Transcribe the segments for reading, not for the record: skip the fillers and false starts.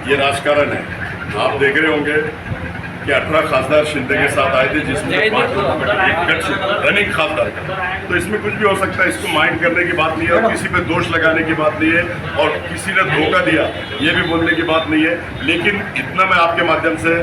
ये राजकारण है। आप देख रहे होंगे कि 18 खासदार शिंदे के साथ आए थे, जिसमें 5 लोगों का टिकट रनिंग खासदार का। तो इसमें कुछ भी हो सकता है, इसको माइंड करने की बात नहीं है और किसी पे दोष लगाने की बात नहीं है और किसी ने धोखा दिया ये भी बोलने की बात नहीं है। लेकिन इतना मैं आपके माध्यम से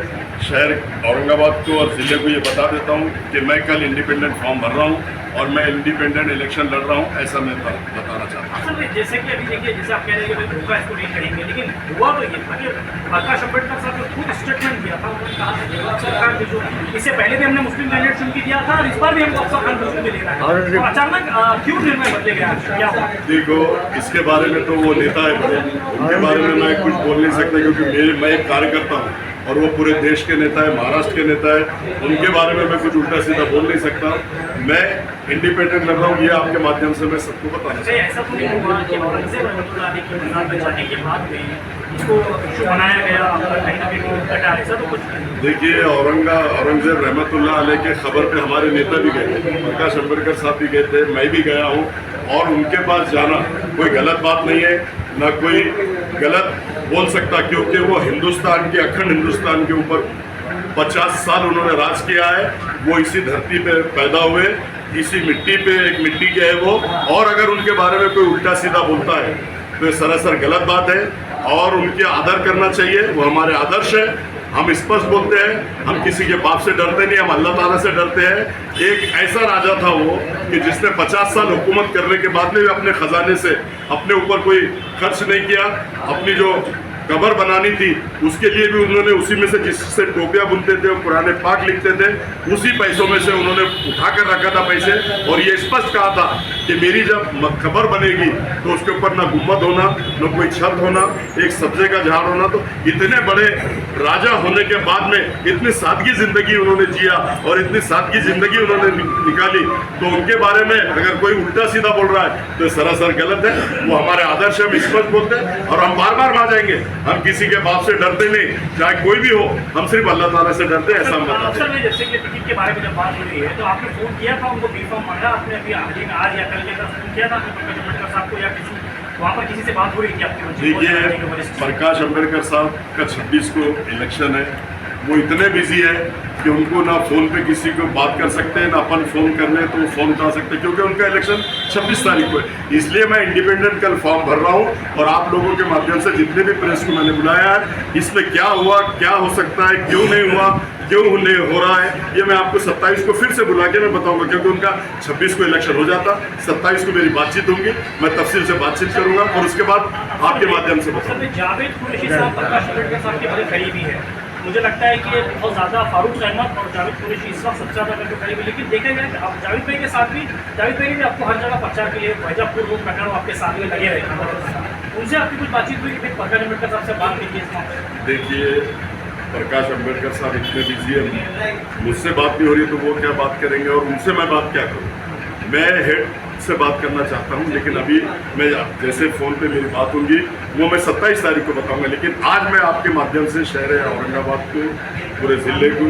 शहर औरंगाबाद को और ज़िले को ये बता देता हूँ कि मैं कल इंडिपेंडेंट फॉर्म भर रहा हूँ और मैं इंडिपेंडेंट इलेक्शन लड़ रहा हूँ, ऐसा मैं बताना चाहता हूँ। सर जैसे कि अभी देखिए, जैसे आप कह रहे हैं कि धोखा इसको नहीं करेंगे, लेकिन हुआ तो ये था कि प्रकाश अम्बेडकर साहब ने खुद स्टेटमेंट दिया था। उन्होंने कहा था कि अफसर खान के जो इससे पहले भी हमने मुस्लिम कैंडिडेट चुन के दिया था और इस बार भी हमको अफसर खान को चुन के लेना है, तो अचानक क्यों निर्णय बदले गया, क्या हुआ? देखो, इसके बारे में तो वो नेता है बड़े, उनके बारे में मैं कुछ बोल नहीं सकता क्योंकि मैं एक कार्यकर्ता हूँ और वो पूरे देश के नेता है, महाराष्ट्र के नेता है। उनके बारे में मैं कुछ उल्टा सीधा बोल नहीं सकता। मैं इंडिपेंडेंट लग रहा हूँ, ये आपके माध्यम से मैं सबको बताना चाहता हूँ। ऐसा तो नहीं हुआ कि औरंगजेब रहमतुल्लाह अलैह की मज़ार पे जाने के बाद में इसको इशू बनाया गया, कहीं ना कहीं कटा, ऐसा तो कुछ नहीं? देखिए, औरंगजेब रहमतुल्लाह अलैह के खबर पे हमारे नेता भी गए थे, प्रकाश अम्बेडकर साहब भी गए थे, मैं भी गया हूँ और उनके पास जाना कोई गलत बात नहीं है, ना कोई गलत बोल सकता, क्योंकि वो हिंदुस्तान के, अखंड हिंदुस्तान के ऊपर 50 साल उन्होंने राज किया है। वो इसी धरती पे पैदा हुए, इसी मिट्टी पे, एक मिट्टी के है वो, और अगर उनके बारे में कोई उल्टा सीधा बोलता है तो ये सरासर गलत बात है और उनके आदर करना चाहिए। वो हमारे आदर्श है, हम स्पष्ट बोलते हैं, हम किसी के बाप से डरते नहीं, हम अल्लाह ताला से डरते हैं। एक ऐसा राजा था वो कि जिसने 50 साल हुकूमत करने के बाद में भी अपने खजाने से अपने ऊपर कोई खर्च नहीं किया। अपनी जो कबर बनानी थी उसके लिए भी उन्होंने उसी में से, जिससे टोपियाँ बुनते थे, पुराने पाक लिखते थे, उसी पैसों में से उन्होंने उठा कर रखा था पैसे और ये स्पष्ट कहा था कि मेरी जब कबर बनेगी तो उसके ऊपर ना गुम्बद होना, ना कोई छत होना, एक सब्जे का झाड़ होना। तो इतने बड़े राजा होने के बाद में इतनी सादगी जिंदगी उन्होंने जिया और इतनी सादगी जिंदगी उन्होंने निकाली, तो उनके बारे में अगर कोई उल्टा सीधा बोल रहा है तो सरासर गलत है। वो हमारे आदर्श हम स्पष्ट बोलते हैं और हम बार बार आ जाएंगे। हम किसी के बाप से डरते नहीं, चाहे कोई भी हो, हम सिर्फ अल्लाह ताला से डरते हैं, ऐसा हम बताते हैं। अफसर, जैसे कि टिकट के बारे में जब बात हो रही है तो आपने फोन किया था उनको, बी फॉर्म मांगा आपने अभी आज या कल लेकर फोन किया था प्रकाश अम्बेडकर साहब को, या किसी वहाँ पर किसी से बात हो रही थी आपकी? देखिए, प्रकाश अम्बेडकर साहब का 26 को इलेक्शन है, वो इतने बिजी है कि उनको ना फ़ोन पे किसी को बात कर सकते हैं, ना अपन फ़ोन करने तो वो फ़ोन उठा सकते हैं, क्योंकि उनका इलेक्शन 26 तारीख को है। इसलिए मैं इंडिपेंडेंट कल फॉर्म भर रहा हूँ और आप लोगों के माध्यम से जितने भी प्रेस को मैंने बुलाया है, इसमें क्या हुआ, क्या हो सकता है, क्यों नहीं हुआ, क्यों नहीं हो रहा है, ये मैं आपको 27 को फिर से बुला के मैं बताऊंगा, क्योंकि उनका 26 को इलेक्शन हो जाता, 27 को मेरी बातचीत होगी, मैं तफसील से बातचीत करूंगा और उसके बाद आपके माध्यम से बताऊंगा। जावेद कुरैशी साहब प्रकाश अम्बेडकर साहब के बड़े करीबी है, मुझे लगता है कि बहुत ज़्यादा फारूक अहमद और जावेद कुरैशी इस वक्त सबसे ज़्यादा करके करीबी, लेकिन देखा जाए आप जावेद भाई के साथ भी, जावेद भाई भी आपको हर जगह प्रचार के लिए वैजापुर वो प्रकरण आपके साथ में लगे रहे, उनसे आपकी कुछ बातचीत हुई कि प्रकाश अम्बेडकर साहब से बात कीजिए इस मौके? देखिए, प्रकाश अम्बेडकर साहब इतने बिजी है, मुझसे बात नहीं हो रही तो वो क्या बात करेंगे और उनसे मैं बात क्या करूँ? मैं हेड से बात करना चाहता हूं, लेकिन अभी मैं जैसे फ़ोन पे मेरी बात होगी वो मैं 27 तारीख को बताऊंगा। लेकिन आज मैं आपके माध्यम से शहर औरंगाबाद को, पूरे ज़िले को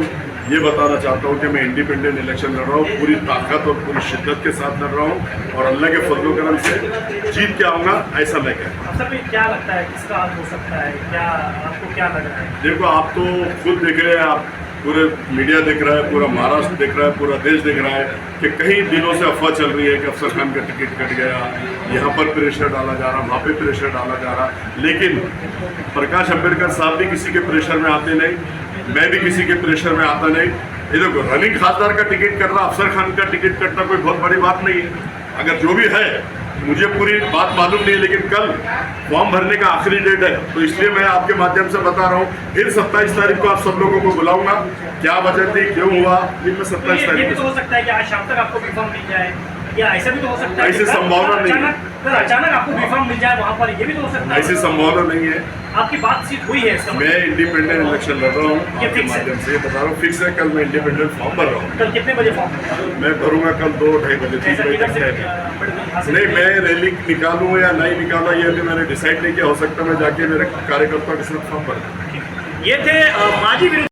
ये बताना चाहता हूं कि मैं इंडिपेंडेंट इलेक्शन लड़ रहा हूं, पूरी ताकत और पूरी शिद्दत के साथ लड़ रहा हूं और अल्लाह के फजल करम से जीत के आऊँगा, ऐसा मैं कहता हूँ। अफसर, क्या लगता है किसका हाल हो सकता है, क्या आपको क्या लग रहा है? देखो, आप तो खुद देख रहे हैं, आप पूरे मीडिया देख रहा है, पूरा महाराष्ट्र देख रहा है, पूरा देश देख रहा है कि कई दिनों से अफवाह चल रही है कि अफसर खान का टिकट कट गया, यहाँ पर प्रेशर डाला जा रहा, वहाँ पे प्रेशर डाला जा रहा। लेकिन प्रकाश अम्बेडकर साहब भी किसी के प्रेशर में आते नहीं, मैं भी किसी के प्रेशर में आता नहीं। ये देखो, रनिंग खासदार का टिकट कट रहा, अफसर खान का टिकट कटना कोई बहुत बड़ी बात नहीं है। अगर जो भी है, मुझे पूरी बात मालूम नहीं है, लेकिन कल फॉर्म भरने का आखिरी डेट है, तो इसलिए मैं आपके माध्यम से बता रहा हूँ। फिर 27 तारीख को आप सब लोगों को बुलाऊंगा, क्या वजह थी, क्यों हुआ, ये मैं 27 तारीख को। हो सकता है कि आज शाम तक आपको बी फॉर्म मिल जाए, या ऐसा भी तो हो सकता है, ऐसी संभावना नहीं है, अचानक आपको बी फॉर्म मिल जाए वहाँ पर, ये भी तो हो सकता है। ऐसी संभावना नहीं है। आपकी बातचीत हुई है इसका? मैं इंडिपेंडेंट इलेक्शन लड़ रहा हूँ, आपके माध्यम से बता रहा हूँ, फिक्स है। कल मैं इंडिपेंडेंट फॉर्म भर रहा हूँ। कल कितने बजे फॉर्म? मैं भरूंगा कल 2-2:30 बजे, 3 बजे तक। नहीं, मैं रैली निकालूँ या नहीं निकालूँ ये भी मैंने डिसाइड नहीं किया। हो सकता है मैं जाके मेरे कार्यकर्ताओं के साथ फॉर्म भर। ये थे माजी